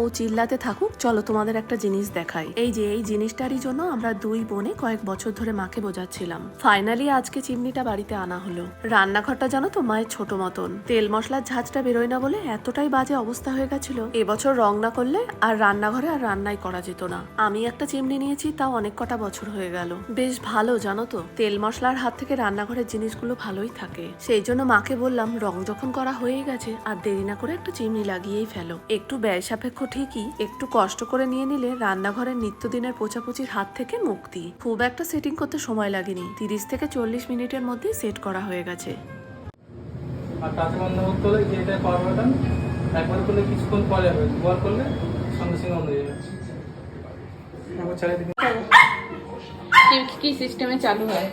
ও চিল্লাতে থাকুক, চলো তোমাদের একটা জিনিস দেখাই। এই যে এই জিনিসটারই জন্য আমরা দুই বোনে কয়েক বছর ধরে মাকে বোঝাচ্ছিলাম। ফাইনালি আজকে চিমনিটা বাড়িতে আনা হলো। রান্নাঘরটা জানো তো মায়ের ছোট মতন, তেল মশলার ঝাঁঝটা বেরোয় না বলে এতটাই বাজে অবস্থা হয়ে গেছিল। এবছর রং না করলে আর রান্নাঘরে আর রান্নাই করা যেত না। আমি একটা চিমনি নিয়েছি, তাও অনেক কটা বছর হয়ে গেল। বেশ ভালো জানো তো, তেল মশলার হাত থেকে রান্নাঘরের জিনিসগুলো ভালোই থাকে। সেই জন্য মাকে বললাম, রং যখন করা হয়ে গেছে আর দেরি না করে একটা চিমনি লাগিয়েই ফেলো। একটু ব্যয় সাপেক্ষ ঠিকই, একটু কষ্ট করে নিয়ে নিলে রান্নাঘরের নিত্যদিনের পোছাপুচির হাত থেকে মুক্তি। খুব একটা সেটিং করতে সময় লাগেনি, 30 থেকে 40 মিনিটের মধ্যে সেট করা হয়ে গেছে। আর টাচে বন্ধ করতে হলে যে এটা পাওয়ার বাটন একবার করলে কিছুক্ষণ পরে হবে, দুবার করলে সঙ্গে সঙ্গে বন্ধ হয়ে যাবে। একবার চালিয়ে দিন। কি সিস্টেমে চালু হয়?